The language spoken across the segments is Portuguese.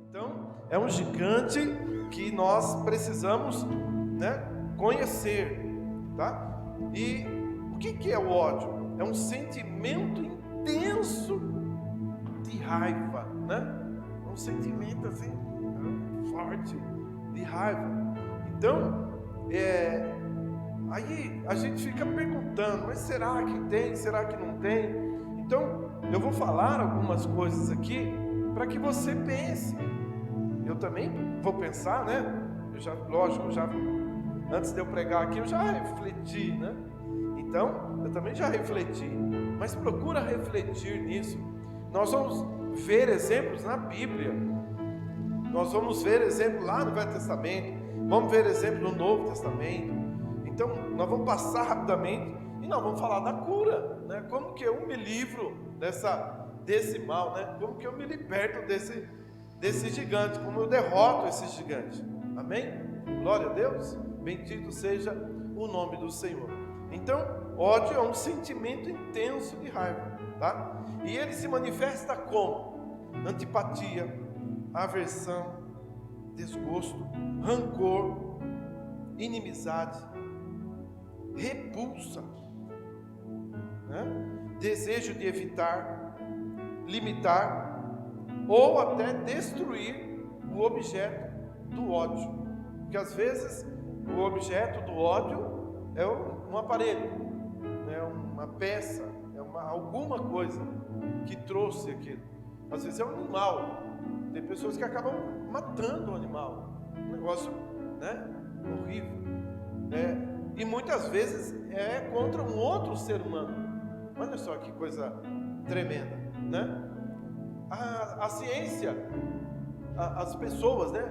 Então, é um gigante que nós precisamos, né, conhecer, tá? E o que é o ódio? É um sentimento intenso de raiva, né? Um sentimento assim forte de raiva. Então, aí a gente fica perguntando, mas será que tem? Será que não tem? Então, eu vou falar algumas coisas aqui para que você pense. Eu também vou pensar, né? Antes de eu pregar aqui, eu já refleti, né? Então, eu também já refleti. Mas procura refletir nisso. Nós vamos ver exemplos na Bíblia. Nós vamos ver exemplos lá no Velho Testamento. Vamos ver exemplos no Novo Testamento. Então, nós vamos passar rapidamente e nós vamos falar da cura, né? Como que eu me livro desse mal, né? Como que eu me liberto desse gigante, como eu derroto esse gigante. Amém? Glória a Deus. Bendito seja o nome do Senhor. Então, ódio é um sentimento intenso de raiva, tá? E ele se manifesta como? Antipatia, aversão, desgosto, rancor, inimizade, repulsa, né? Desejo de evitar, limitar ou até destruir o objeto do ódio. Porque às vezes o objeto do ódio é um aparelho, é uma peça, alguma coisa que trouxe aquilo. Às vezes é um animal. Tem pessoas que acabam matando o animal. Um negócio, né, horrível. E muitas vezes é contra um outro ser humano. Olha só que coisa tremenda, né? A ciência, as pessoas, né?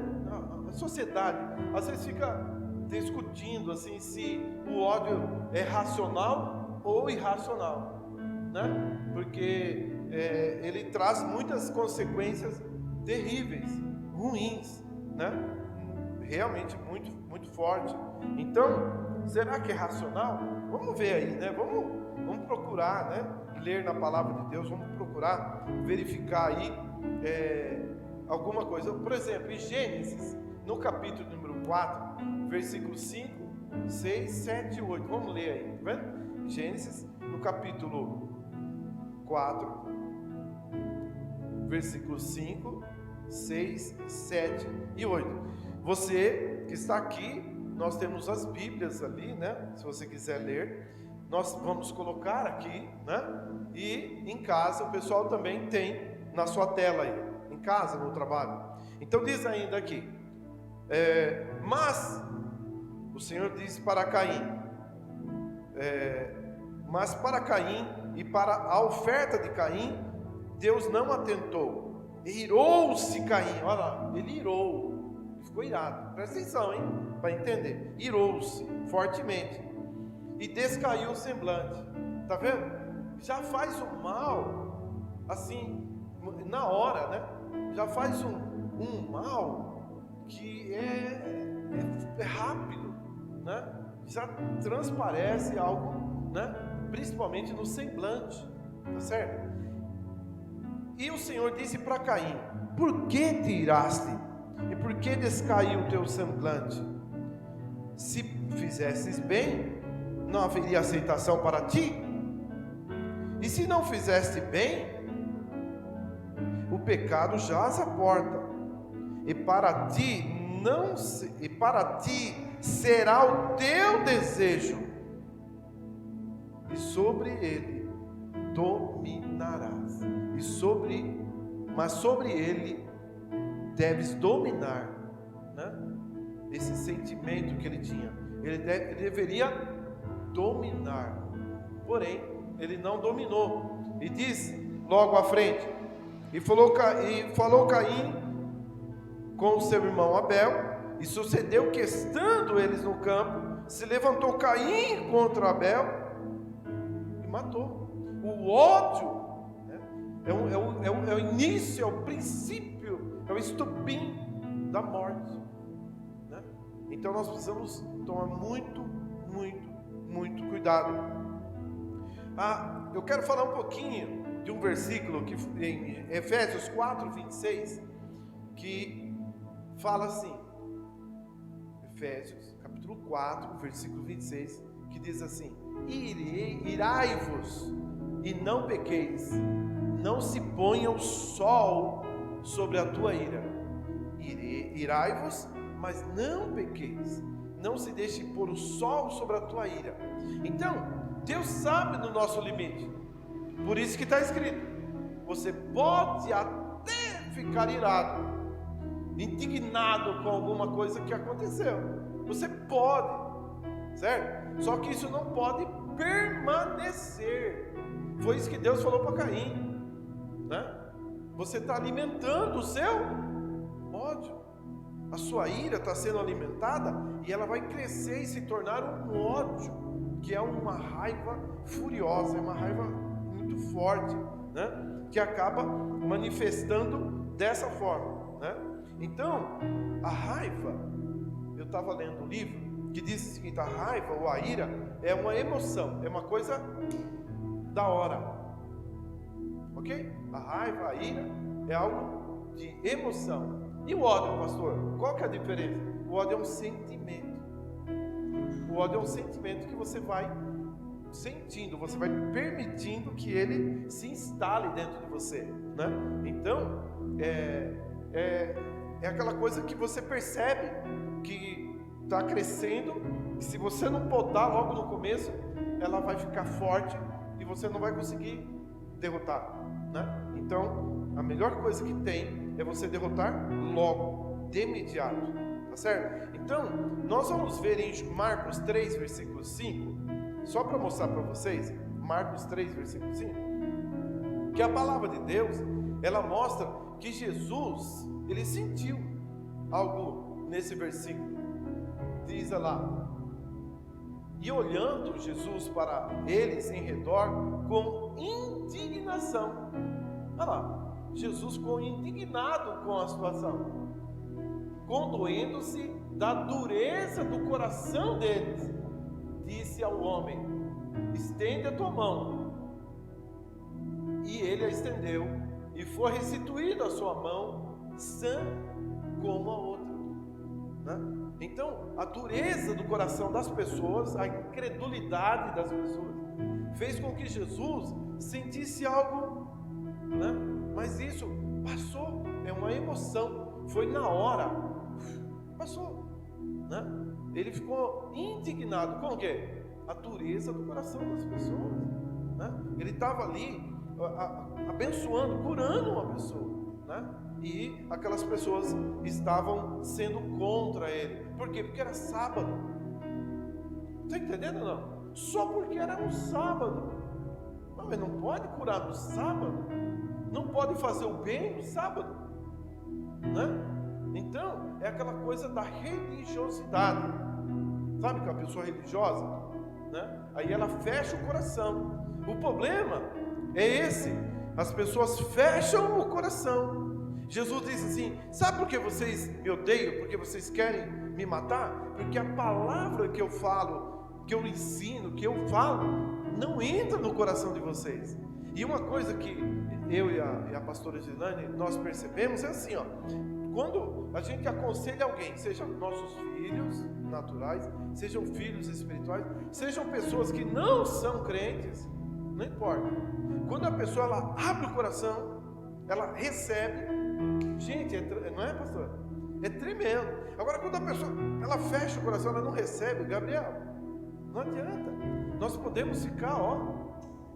A sociedade, às vezes fica discutindo assim se o ódio é racional ou irracional, né? Porque ele traz muitas consequências terríveis, ruins, né? Realmente muito, muito forte. Então, será que é racional? Vamos ver aí, né? Vamos procurar, né? Ler na palavra de Deus, vamos procurar verificar aí alguma coisa. Por exemplo, em Gênesis, no capítulo número 4, versículos 5, 6, 7 e 8. Vamos ler aí, tá vendo? Gênesis, no capítulo 4, versículos 5, 6, 7 e 8. Você que está aqui, nós temos as Bíblias ali, né? Se você quiser ler, nós vamos colocar aqui, né? E em casa o pessoal também tem na sua tela aí, em casa, no trabalho. Então diz ainda aqui, mas o Senhor disse para Caim, mas para Caim e para a oferta de Caim, Deus não atentou. Irou-se Caim, olha lá, ele irou, ficou irado. Presta atenção, hein, para entender. Irou-se fortemente e descaiu o semblante. Tá vendo? Já faz o mal, assim, na hora, né? Já faz um mal que é rápido, né? Já transparece algo, né? Principalmente no semblante, tá certo? E o Senhor disse para Caim: por que te iraste? E por que descaiu o teu semblante? Se fizesses bem, não haveria aceitação para ti? E se não fizeste bem, o pecado jaz à porta, e para ti será o teu desejo, e sobre ele dominarás. Mas sobre ele deves dominar, né? Esse sentimento que ele tinha, ele deveria dominar, porém ele não dominou. E diz logo à frente: e falou Caim com o seu irmão Abel, e sucedeu que, estando eles no campo, se levantou Caim contra Abel e matou. O ódio, né, é o início, é o princípio, é o estopim da morte, né? Então nós precisamos tomar muito, muito, muito cuidado. Eu quero falar um pouquinho de um versículo que em Efésios 4, 26, que fala assim, Efésios, capítulo 4, versículo 26, que diz assim: irai-vos e não pequeis, não se ponha o sol sobre a tua ira. Irai-vos, mas não pequeis, não se deixe pôr o sol sobre a tua ira. Então, Deus sabe do nosso limite, por isso que está escrito, você pode até ficar irado, indignado com alguma coisa que aconteceu, você pode, certo? Só que isso não pode permanecer. Foi isso que Deus falou para Caim, né? Você está alimentando o seu ódio, a sua ira está sendo alimentada e ela vai crescer e se tornar um ódio, que é uma raiva furiosa, é uma raiva muito forte, né? Que acaba manifestando dessa forma, né? Então, a raiva, eu estava lendo um livro que diz o seguinte: a raiva ou a ira é uma emoção, é uma coisa da hora, ok? A raiva, a ira é algo de emoção. E o ódio, pastor? Qual que é a diferença? O ódio é um sentimento. O ódio é um sentimento que você vai sentindo, você vai permitindo que ele se instale dentro de você, né? Então, é aquela coisa que você percebe que está crescendo, que se você não podar logo no começo, ela vai ficar forte e você não vai conseguir derrotar, né? Então, a melhor coisa que tem é você derrotar logo, de imediato, tá certo? Então, nós vamos ver em Marcos 3, versículo 5, só para mostrar para vocês, Marcos 3, versículo 5, que a palavra de Deus, ela mostra que Jesus, ele sentiu algo nesse versículo. Diz lá: e olhando Jesus para eles em redor com indignação. Olha lá, Jesus ficou indignado com a situação, condoendo-se da dureza do coração deles, disse ao homem: estende a tua mão. E ele a estendeu, e foi restituída a sua mão, sã como a outra, né? Então, a dureza do coração das pessoas, a incredulidade das pessoas, fez com que Jesus sentisse algo, né? Mas isso passou, é uma emoção, foi na hora, passou, né? Ele ficou indignado com o quê? A dureza do coração das pessoas, né? Ele estava ali abençoando, curando uma pessoa, né? E aquelas pessoas estavam sendo contra ele. Por quê? Porque era sábado. Está entendendo ou não? Só porque era um sábado. Mas não pode curar no sábado, não pode fazer o bem no sábado, né? Então, é aquela coisa da religiosidade. Sabe que é uma pessoa religiosa, né? Aí ela fecha o coração. O problema é esse: as pessoas fecham o coração. Jesus disse assim: sabe por que vocês me odeiam? Porque vocês querem me matar? Porque a palavra que eu falo, que eu ensino, que eu falo, não entra no coração de vocês. E uma coisa que eu e a pastora Gilane, nós percebemos é assim, ó: quando a gente aconselha alguém, sejam nossos filhos naturais, sejam filhos espirituais, sejam pessoas que não são crentes, não importa, quando a pessoa ela abre o coração, ela recebe. Gente, não é, pastor? É tremendo. Agora, quando a pessoa ela fecha o coração, ela não recebe, Gabriel, não adianta. Nós podemos ficar,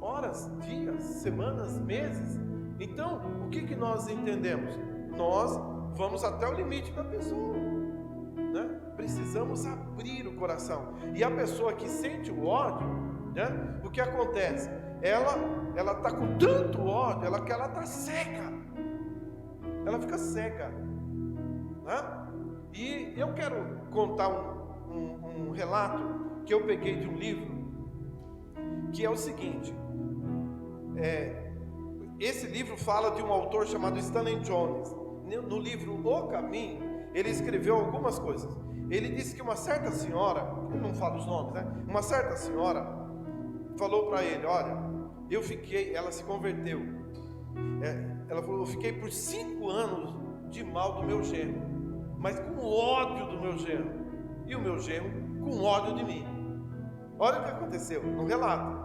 horas, dias, semanas, meses. Então, o que nós entendemos? Nós vamos até o limite da pessoa, né? Precisamos abrir o coração. E a pessoa que sente o ódio, né? O que acontece? Ela está com tanto ódio, que ela está seca. Ela fica seca, né? E eu quero contar um relato que eu peguei de um livro, que é o seguinte: esse livro fala de um autor chamado Stanley Jones. No livro O Caminho, ele escreveu algumas coisas. Ele disse que uma certa senhora, ele não fala os nomes, né? Uma certa senhora falou para ele: olha, ela se converteu. Ela falou: eu fiquei por 5 anos de mal do meu genro, mas com ódio do meu genro, e o meu genro com ódio de mim. Olha o que aconteceu no relato.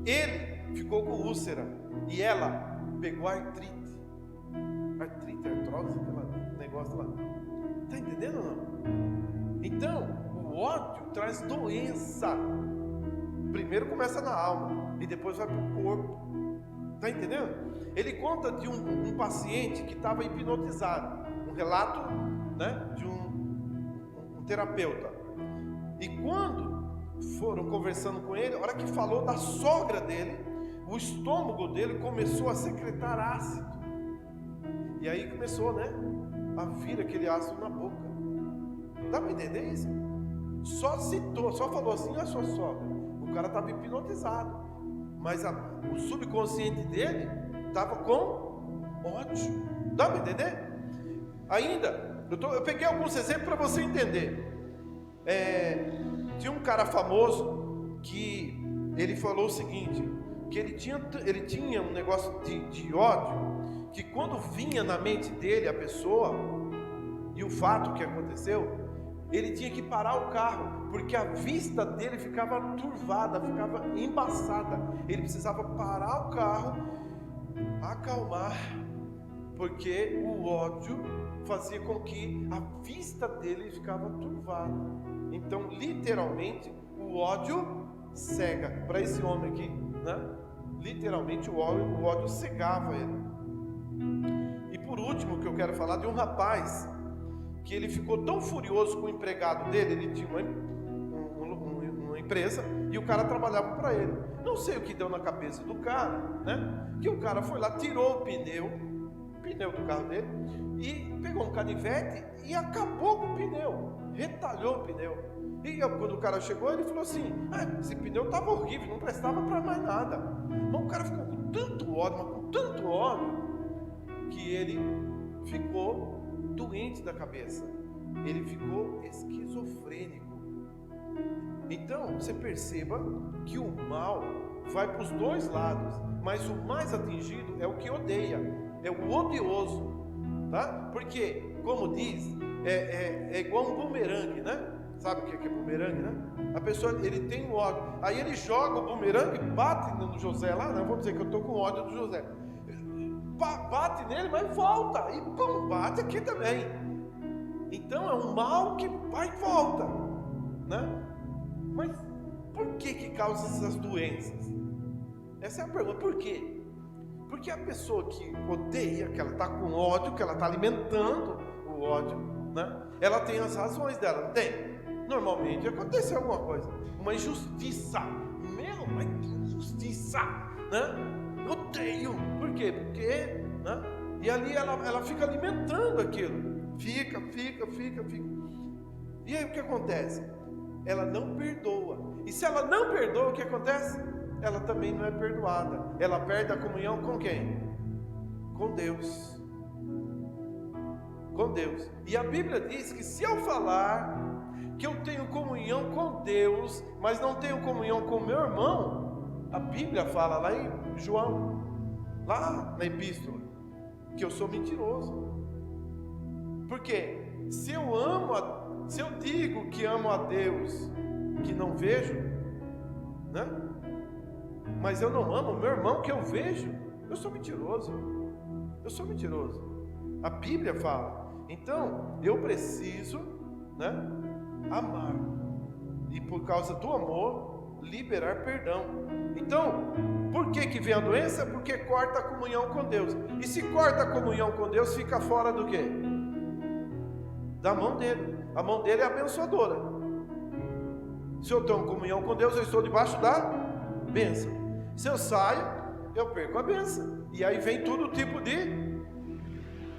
Ele ficou com úlcera e ela pegou artrite, artrose, aquele negócio lá. Está entendendo ou não? Então, o ódio traz doença. Primeiro começa na alma e depois vai para o corpo. Está entendendo? Ele conta de um paciente que estava hipnotizado. Um relato, né, de um terapeuta. E quando foram conversando com ele, a hora que falou da sogra dele, o estômago dele começou a secretar ácido. E aí começou, né, a vir aquele ácido na boca. Dá para entender isso? Só citou, só falou assim, a sua sogra. O cara estava hipnotizado, mas o subconsciente dele estava com ódio. Dá para entender? Ainda, eu peguei alguns exemplos para você entender. Tinha um cara famoso que ele falou o seguinte, que ele tinha um negócio de ódio, que quando vinha na mente dele a pessoa e o fato que aconteceu, ele tinha que parar o carro, porque a vista dele ficava turvada, ficava embaçada. Ele precisava parar o carro, acalmar, porque o ódio fazia com que a vista dele ficava turvada. Então, literalmente, o ódio cega. Para esse homem aqui, né? Literalmente, o ódio cegava ele. E por último, que eu quero falar de um rapaz que ele ficou tão furioso com o empregado dele. Ele tinha uma empresa e o cara trabalhava para ele. Não sei o que deu na cabeça do cara, né? Que o cara foi lá, tirou o pneu do carro dele e pegou um canivete e acabou com o pneu, retalhou o pneu. E quando o cara chegou, ele falou assim: esse pneu estava horrível, não prestava para mais nada. Mas o cara ficou com tanto ódio, que ele ficou doente da cabeça, ele ficou esquizofrênico. Então você perceba que o mal vai para os dois lados, mas o mais atingido é o que odeia, é o odioso, tá? Porque, como diz, é igual um bumerangue, né? Sabe o que é bumerangue, né? A pessoa, ele tem o ódio, aí ele joga o bumerangue, bate no José lá, né? Vamos dizer que eu estou com ódio do José, bate nele, mas volta, e pum, bate aqui também. Então é um mal que vai e volta, né? Mas por que causa essas doenças? Essa é a pergunta. Por quê? Porque a pessoa que odeia, que ela está com ódio, que ela está alimentando o ódio, né? Ela tem as razões dela, não tem? Normalmente aconteceu alguma coisa, uma injustiça. Mas que injustiça, né? Odeio. Por quê? Porque, né? E ali ela fica alimentando aquilo. Fica. E aí o que acontece? Ela não perdoa. E se ela não perdoa, o que acontece? Ela também não é perdoada. Ela perde a comunhão com quem? Com Deus. Com Deus. E a Bíblia diz que se eu falar que eu tenho comunhão com Deus, mas não tenho comunhão com meu irmão, a Bíblia fala lá em João, lá na epístola, que eu sou mentiroso. Porque se eu digo que amo a Deus, que não vejo, né? Mas eu não amo o meu irmão que eu vejo, eu sou mentiroso. A Bíblia fala. Então eu preciso, né, amar, e por causa do amor liberar perdão. Então, por que vem a doença? Porque corta a comunhão com Deus. E se corta a comunhão com Deus, fica fora do quê? Da mão dele. A mão dele é abençoadora. Se eu tenho comunhão com Deus, eu estou debaixo da bênção. Se eu saio, eu perco a bênção. E aí vem todo tipo de,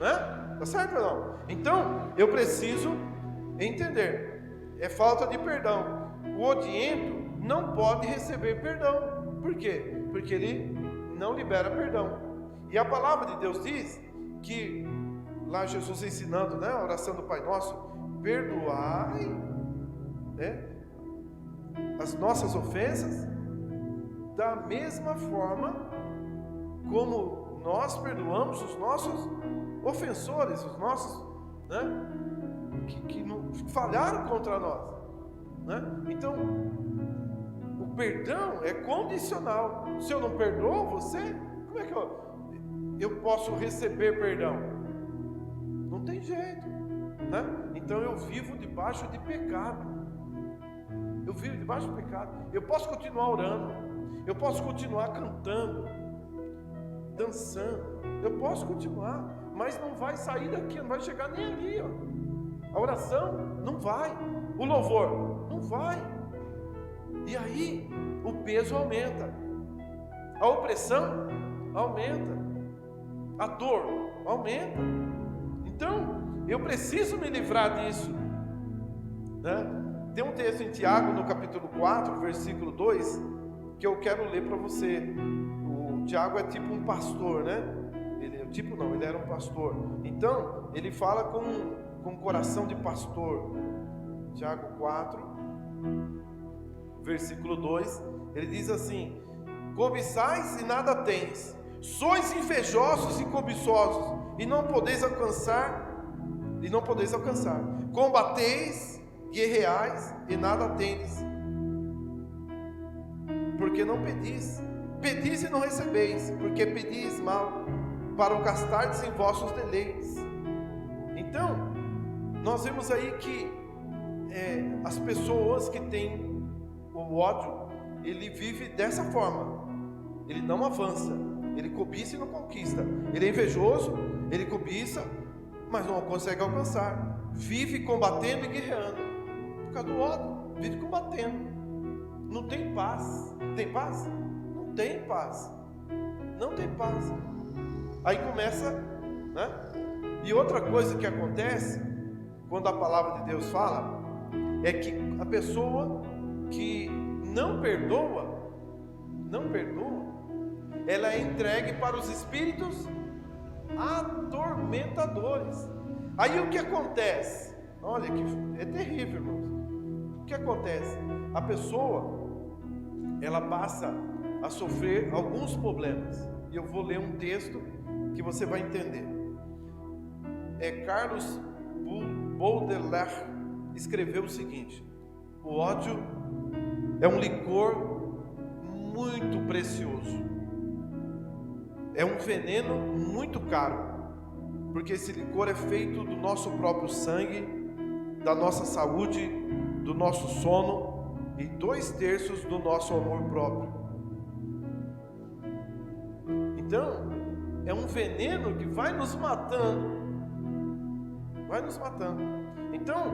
né? Tá certo ou não? Então, eu preciso entender. É falta de perdão. O odiento não pode receber perdão. Por quê? Porque ele não libera perdão. E a palavra de Deus diz que, lá Jesus ensinando, né, a oração do Pai Nosso, perdoai, né, as nossas ofensas, da mesma forma como nós perdoamos os nossos ofensores, os nossos, né, que falharam contra nós, né? Então, o perdão é condicional. Se eu não perdoo você, como é que eu posso receber perdão? Não tem jeito, né? Então eu vivo debaixo de pecado. Eu vivo debaixo de pecado. Eu posso continuar orando, eu posso continuar cantando, dançando, eu posso continuar, mas não vai sair daqui, não vai chegar nem ali, ó. A oração não vai, o louvor não vai, e aí o peso aumenta, a opressão aumenta, a dor aumenta. Então eu preciso me livrar disso, né? Tem um texto em Tiago, no capítulo 4, versículo 2, que eu quero ler para você. O Tiago é tipo um pastor, né? Ele era um pastor. Então, ele fala com um coração de pastor. Tiago 4, versículo 2, ele diz assim: cobiçais e nada tens, sois invejosos e cobiçosos, e não podeis alcançar, combateis, guerreais e nada tendes, porque não pedis. Pedis e não recebeis, porque pedis mal, para o gastardes em vossos deleites. Então, nós vemos aí que as pessoas que têm o ódio, ele vive dessa forma. Ele não avança, ele cobiça e não conquista. Ele é invejoso, ele cobiça, mas não consegue alcançar. Vive combatendo e guerreando por causa do ódio, vive combatendo. Não tem paz. Tem paz? Não tem paz. Não tem paz. Aí começa, né? E outra coisa que acontece quando a palavra de Deus fala é que a pessoa que não perdoa, ela é entregue para os espíritos atormentadores. Aí o que acontece? Olha que é terrível, irmãos. O que acontece? A pessoa, ela passa a sofrer alguns problemas. E eu vou ler um texto que você vai entender. Carlos Baudelaire escreveu o seguinte: o ódio é um licor muito precioso, é um veneno muito caro, porque esse licor é feito do nosso próprio sangue, da nossa saúde, do nosso sono e 2/3 do nosso amor próprio. Então, é um veneno que vai nos matando. Então,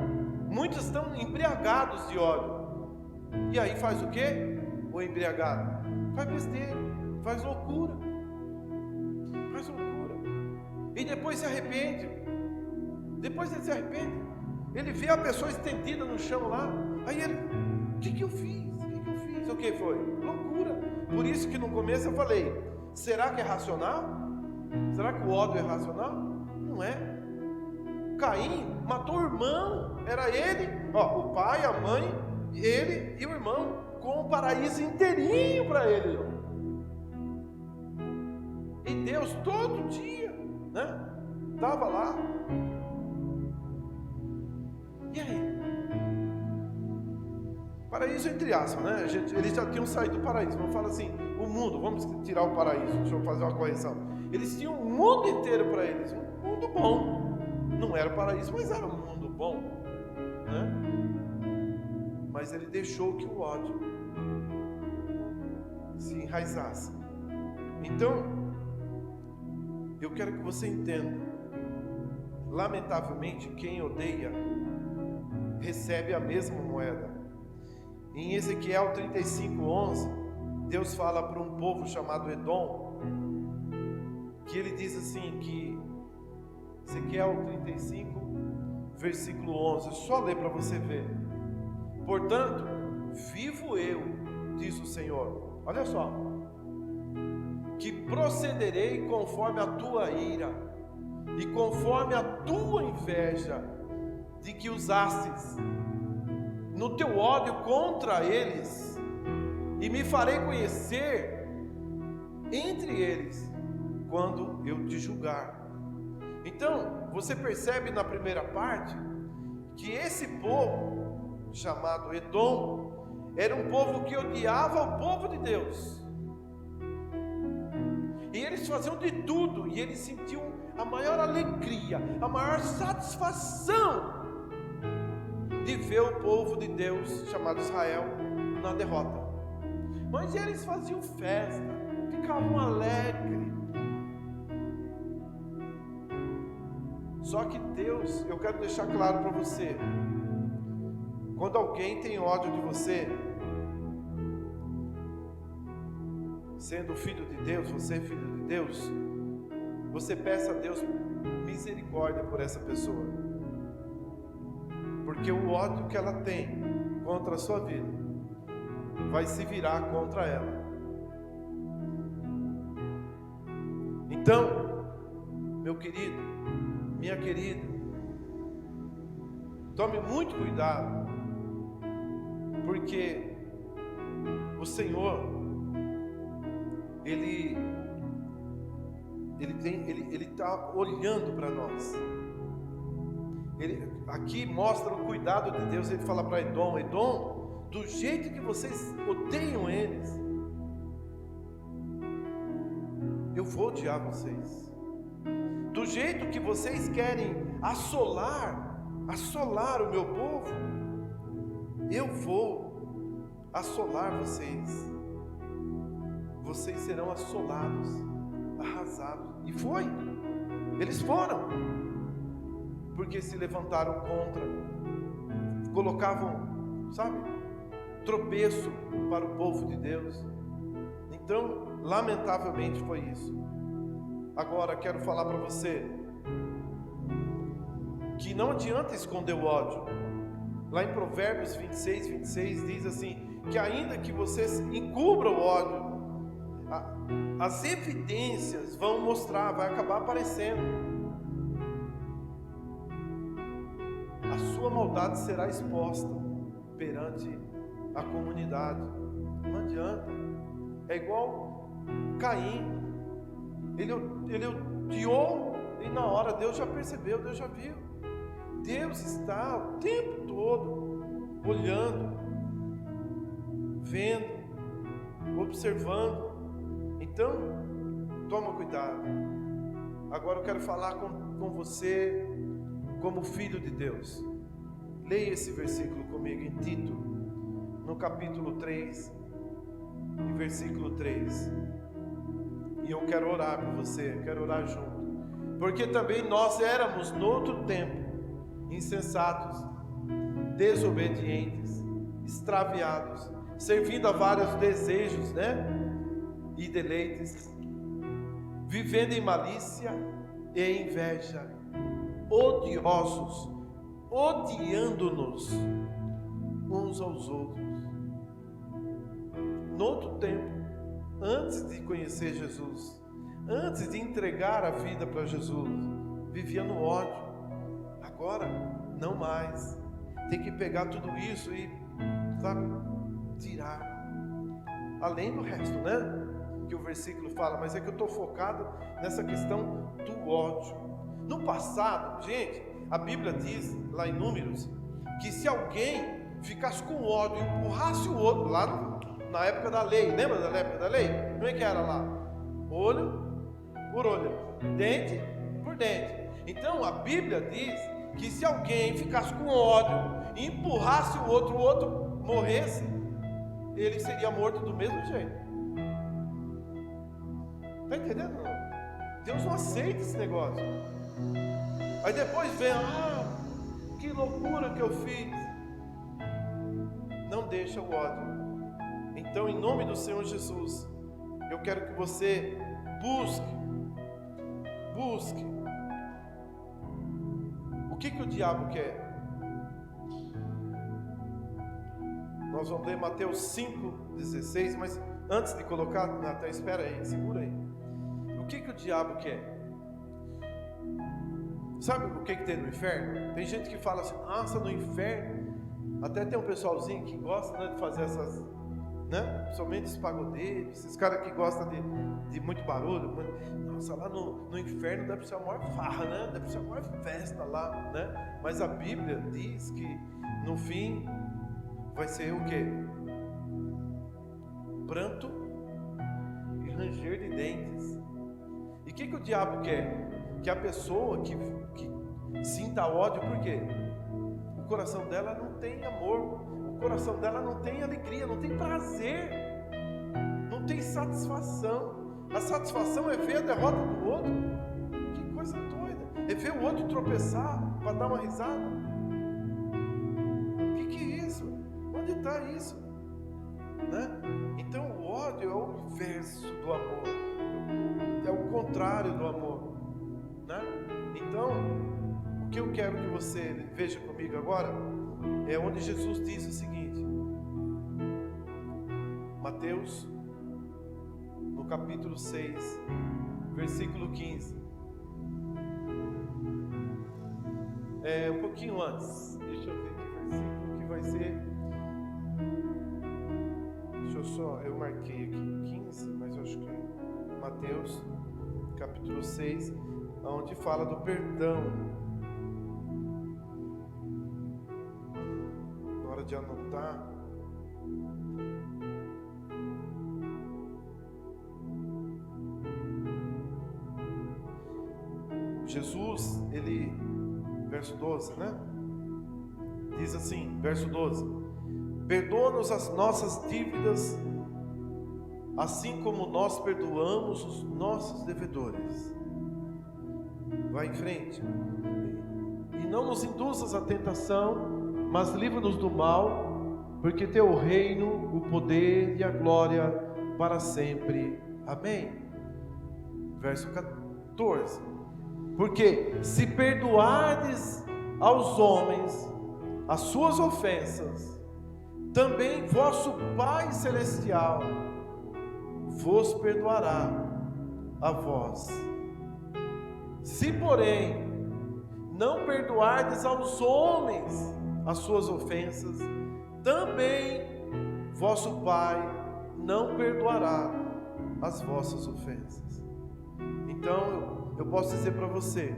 muitos estão embriagados de ódio. E aí faz o quê? O embriagado faz besteira, faz loucura. E depois se arrepende. Depois ele se arrepende. Ele vê a pessoa estendida no chão lá. Aí ele: o que eu fiz? O que foi? Loucura. Por isso que no começo eu falei: será que é racional? Será que o ódio é racional? Não é. Caim matou o irmão. Era ele, o pai, a mãe, ele e o irmão, com o paraíso inteirinho para ele. E Deus todo dia, né, estava lá. E aí? Paraíso entre aspas, né? Eles já tinham saído do paraíso. Vamos falar assim: o mundo, vamos tirar o paraíso. Deixa eu fazer uma correção. Eles tinham um mundo inteiro para eles, um mundo bom. Não era o paraíso, mas era um mundo bom, né? Mas ele deixou que o ódio se enraizasse. Então, eu quero que você entenda: lamentavelmente, quem odeia recebe a mesma moeda. Em Ezequiel 35:11, Deus fala para um povo chamado Edom, que ele diz assim, que Ezequiel 35, versículo 11, só ler para você ver: portanto, vivo eu, diz o Senhor, olha só, que procederei conforme a tua ira e conforme a tua inveja de que usastes no teu ódio contra eles, e me farei conhecer entre eles quando eu te julgar. Então, você percebe na primeira parte que esse povo, chamado Edom, era um povo que odiava o povo de Deus. E eles faziam de tudo, e eles sentiam a maior alegria, a maior satisfação de ver o povo de Deus, chamado Israel, na derrota. Mas eles faziam festa, ficavam alegres. Só que Deus, eu quero deixar claro para você, quando alguém tem ódio de você, sendo filho de Deus, você é filho de Deus, você peça a Deus misericórdia por essa pessoa, porque o ódio que ela tem contra a sua vida vai se virar contra ela. Então, meu querido, minha querida, tome muito cuidado, porque o Senhor, Ele está olhando para nós. Ele aqui mostra o cuidado de Deus. Ele fala para Edom: Edom, do jeito que vocês odeiam eles, eu vou odiar vocês. Do jeito que vocês querem assolar o meu povo, eu vou assolar vocês. Vocês serão assolados, arrasados. E foi. Eles foram. Porque se levantaram contra, colocavam, tropeço para o povo de Deus. Então, lamentavelmente foi isso. Agora quero falar para você que não adianta esconder o ódio. Lá em Provérbios 26 diz assim, que ainda que você encubra o ódio, as evidências vão mostrar, vai acabar aparecendo. A sua maldade será exposta perante a comunidade. Não adianta. É igual Caim. Ele odiou e na hora Deus já percebeu, Deus já viu. Deus está o tempo todo olhando, vendo, observando. Então, toma cuidado. Agora eu quero falar com você como filho de Deus. Leia esse versículo comigo em Tito, no capítulo 3, e versículo 3. E eu quero orar por você, quero orar junto. Porque também nós éramos no outro tempo insensatos, desobedientes, extraviados, servindo a vários desejos, e deleites, vivendo em malícia e inveja, odiosos, odiando-nos uns aos outros. No outro tempo, antes de conhecer Jesus, antes de entregar a vida para Jesus, vivia no ódio. Agora, não mais. Tem que pegar tudo isso e, tirar. Além do resto, que o versículo fala, mas é que eu estou focado nessa questão do ódio. No passado, gente, a Bíblia diz, lá em Números, que se alguém ficasse com ódio e empurrasse o outro, lá na época da lei, lembra da época da lei? Como é que era lá? Olho por olho, dente por dente. Então a Bíblia diz que se alguém ficasse com ódio e empurrasse o outro morresse, ele seria morto do mesmo jeito. Está entendendo? Deus não aceita esse negócio. Aí depois vem, que loucura que eu fiz. Não deixa o ódio. Então, em nome do Senhor Jesus, eu quero que você busque. O que o diabo quer? Nós vamos ler Mateus 5,16, mas antes de colocar, Natan, espera aí, segura aí. O que o diabo quer? Sabe o que tem no inferno? Tem gente que fala assim, nossa, no inferno. Até tem um pessoalzinho que gosta, de fazer essas né? Principalmente os pagodeiros, esses caras que gostam de muito barulho. Nossa, lá no inferno deve ser a maior farra, né? Deve ser a maior festa lá, né? Mas a Bíblia diz que no fim vai ser o quê? Pranto e ranger de dentes. E o que o diabo quer? Que a pessoa que sinta ódio, por quê? O coração dela não tem amor, o coração dela não tem alegria, não tem prazer, não tem satisfação. A satisfação é ver a derrota do outro. Que coisa doida! É ver o outro tropeçar para dar uma risada. O que é isso? Onde está isso? Né? Então o ódio é o inverso do amor, é o contrário do amor, né? Então o que eu quero que você veja comigo agora é onde Jesus diz o seguinte, Mateus no capítulo 6 versículo 15, um pouquinho antes, deixa eu ver que versículo que vai ser. Eu marquei aqui 15, mas eu acho que Mateus capítulo 6, onde fala do perdão. Na hora de anotar, Jesus, ele, verso 12, né? Diz assim, verso 12: perdoa-nos as nossas dívidas, assim como nós perdoamos os nossos devedores. Vai em frente. E não nos induzas à tentação, mas livra-nos do mal, porque teu o reino, o poder e a glória para sempre. Amém. Verso 14. Porque se perdoardes aos homens as suas ofensas, também vosso Pai Celestial vos perdoará a vós. Se, porém, não perdoardes aos homens as suas ofensas, também vosso Pai não perdoará as vossas ofensas. Então, eu posso dizer para você,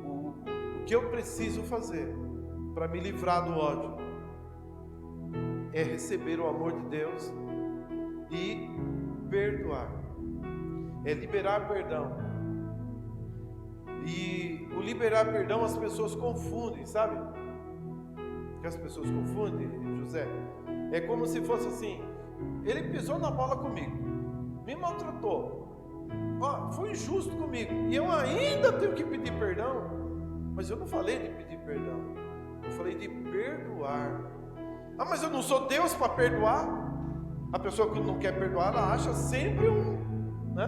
o que eu preciso fazer para me livrar do ódio é receber o amor de Deus e perdoar, é liberar perdão. E o liberar perdão as pessoas confundem, sabe? O que as pessoas confundem, José? É como se fosse assim: ele pisou na bola comigo, me maltratou, foi injusto comigo, e eu ainda tenho que pedir perdão. Mas eu não falei de pedir perdão, eu falei de perdoar. Mas eu não sou Deus para perdoar. A pessoa que não quer perdoar, ela acha sempre né?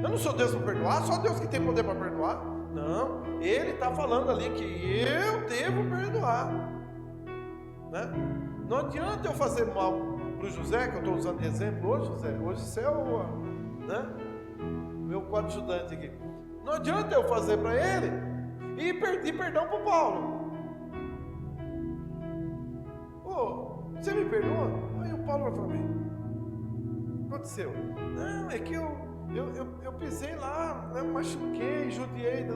Eu não sou Deus para perdoar, só Deus que tem poder para perdoar. Não, ele está falando ali que eu devo perdoar, né? Não adianta eu fazer mal para o José, que eu estou usando de exemplo hoje, José. Hoje você é o, né? Meu coadjudante aqui. Não adianta eu fazer para ele e pedir perdão para o Paulo. Você me perdoa? Aí o Paulo vai falar: o que aconteceu? Não, é que eu pisei lá, né, machuquei, judiei.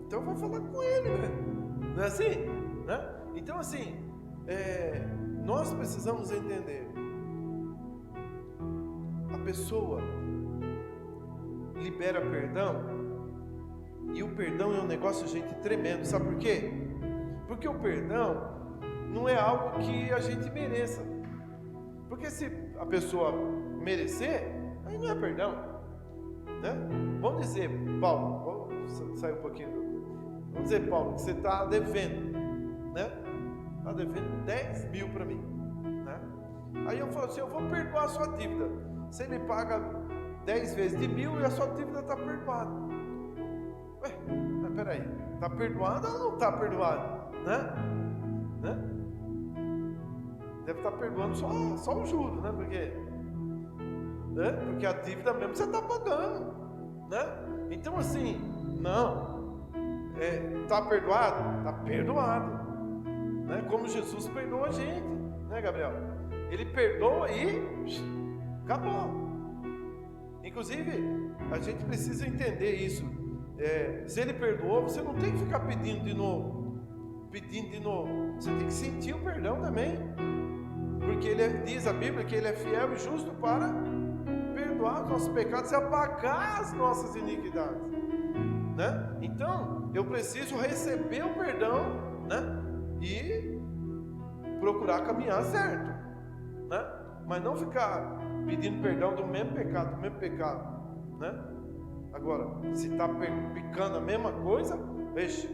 Então eu vou falar com ele, né? Não é assim? Né? Então assim, nós precisamos entender. A pessoa libera perdão, e o perdão é um negócio, gente, tremendo. Sabe por quê? Porque o perdão não é algo que a gente mereça. Porque se a pessoa merecer, aí não é perdão, né? Vamos dizer, Paulo, vamos sair um pouquinho. Vamos dizer, Paulo, que você está devendo, né? Está devendo 10 mil para mim, né? Aí eu falo assim: eu vou perdoar a sua dívida. Você me paga 10 vezes de 1.000 e a sua dívida está perdoada. Mas peraí, está perdoada ou não está perdoada? Né? Deve estar perdoando só o juros, né? Porque a dívida mesmo você está pagando, né? Então assim, não, está perdoado? Está perdoado, né? Como Jesus perdoa a gente, né, Gabriel? Ele perdoa e acabou. Inclusive, a gente precisa entender isso. Se ele perdoou, você não tem que ficar pedindo de novo. Você tem que sentir o perdão também. Porque diz a Bíblia que ele é fiel e justo para perdoar os nossos pecados e apagar as nossas iniquidades, né? Então, eu preciso receber o perdão, né? E procurar caminhar certo, né? Mas não ficar pedindo perdão do mesmo pecado, né? Agora, se está pecando a mesma coisa,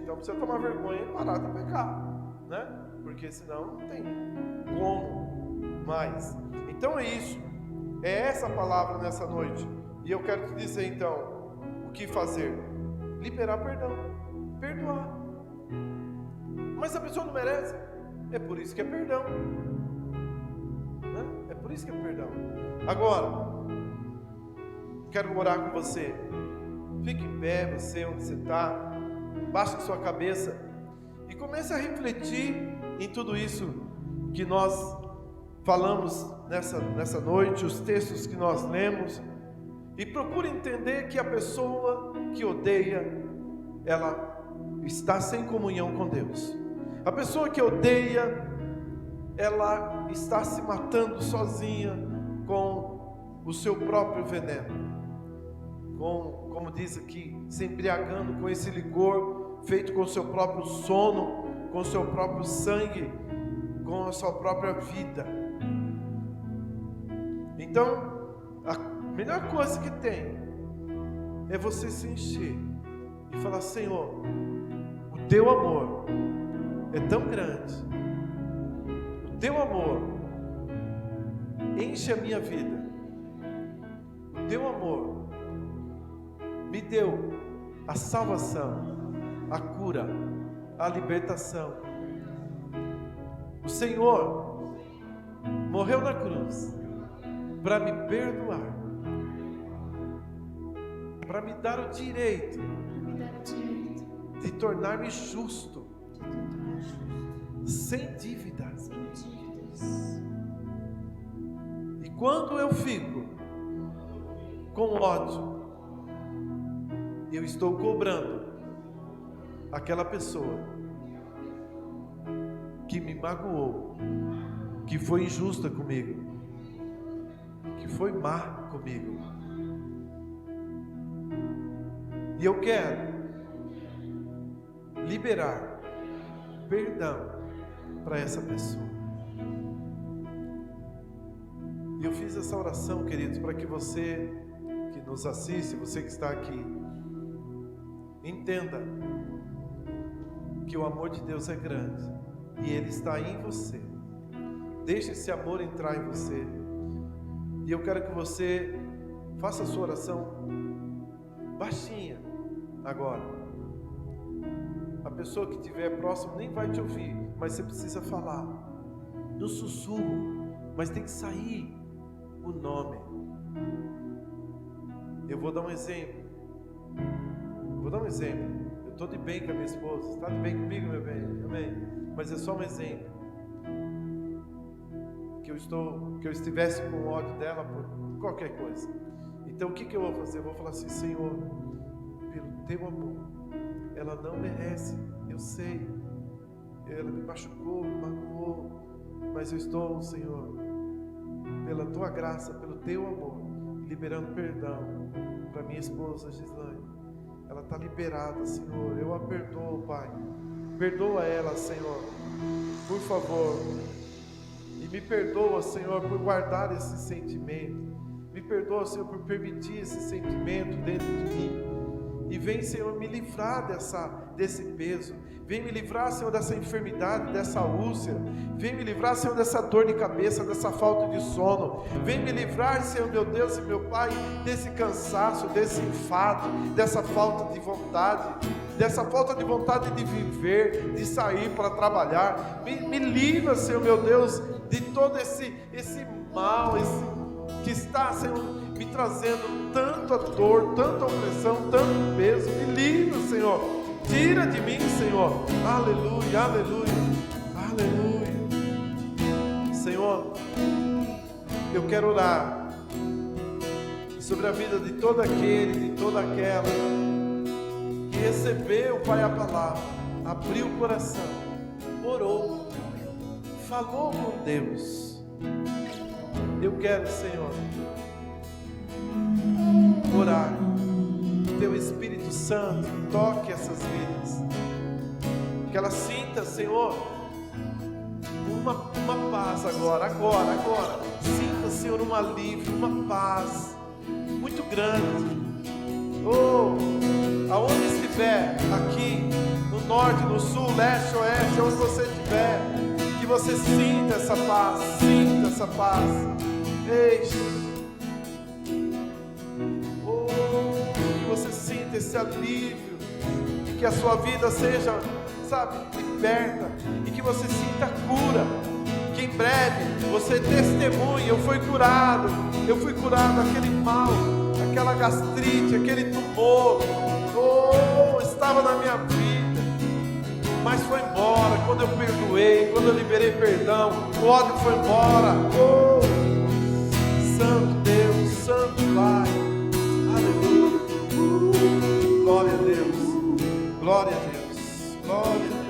então precisa tomar vergonha e parar de pecar, né? Porque senão não tem como mais. Então é isso, é essa palavra nessa noite. E eu quero te dizer então o que fazer: liberar perdão, perdoar. Mas a pessoa não merece, é por isso que é perdão, né? É por isso que é perdão. Agora, quero orar com você. Fique em pé, você onde você está, baixe a sua cabeça e comece a refletir em tudo isso que nós falamos nessa noite, os textos que nós lemos, e procure entender que a pessoa que odeia, ela está sem comunhão com Deus. A pessoa que odeia, ela está se matando sozinha com o seu próprio veneno, como diz aqui, se embriagando com esse licor feito com o seu próprio sono, com o seu próprio sangue, com a sua própria vida. Então, a melhor coisa que tem é você se encher e falar: Senhor, o teu amor é tão grande, o teu amor enche a minha vida, o teu amor me deu a salvação, a cura, a libertação. O Senhor morreu na cruz para me perdoar, para me dar o direito de tornar-me justo, sem dívidas. E quando eu fico com ódio, eu estou cobrando aquela pessoa que me magoou, que foi injusta comigo, que foi má comigo. E eu quero liberar perdão para essa pessoa. E eu fiz essa oração, queridos, para que você que nos assiste, você que está aqui, entenda que o amor de Deus é grande e Ele está em você. Deixe esse amor entrar em você. E eu quero que você faça a sua oração baixinha agora. A pessoa que estiver próximo nem vai te ouvir, mas você precisa falar no sussurro, mas tem que sair o nome. Eu vou dar um exemplo. Eu estou de bem com a minha esposa. Está de bem comigo, meu bem? Amém. Mas é só um exemplo. Que eu estivesse com ódio dela por qualquer coisa. Então o que eu vou fazer? Eu vou falar assim: Senhor, pelo teu amor, ela não merece, eu sei, ela me machucou, me magoou, mas eu estou, Senhor, pela tua graça, pelo teu amor, liberando perdão para minha esposa Gislaine. Ela está liberada, Senhor, eu a perdoo, Pai. Perdoa ela, Senhor, por favor. E me perdoa, Senhor, por guardar esse sentimento. Me perdoa, Senhor, por permitir esse sentimento dentro de mim. E vem, Senhor, me livrar desse peso. Vem me livrar, Senhor, dessa enfermidade, dessa úlcera. Vem me livrar, Senhor, dessa dor de cabeça, dessa falta de sono. Vem me livrar, Senhor, meu Deus e meu Pai, desse cansaço, desse enfado, dessa falta de vontade de viver, de sair para trabalhar. Me livra, Senhor, meu Deus, de todo esse mal, que está, Senhor, me trazendo tanta dor, tanta opressão, tanto peso. Me livra, Senhor, tira de mim, Senhor. Aleluia, aleluia, aleluia. Senhor, Eu quero orar sobre a vida de todo aquele, de toda aquela que recebeu, Pai, a palavra, abriu o coração, orou, falou com Deus. Eu quero, Senhor, orar. Teu Espírito Santo toque essas vidas, que ela sinta, Senhor, uma paz agora. Sinta, Senhor, um alívio, uma paz muito grande. Oh, aonde estiver, aqui, no norte, no sul, leste, oeste, onde você estiver, que você sinta essa paz, que você sinta esse alívio, e que a sua vida seja, liberta, e que você sinta cura, que em breve você testemunhe: eu fui curado daquele mal, aquela gastrite, aquele tumor, estava na minha vida, mas foi embora, quando eu perdoei, quando eu liberei perdão, o ódio foi embora. Santo Deus, Santo Pai, aleluia, glória a Deus, glória a Deus, glória a Deus.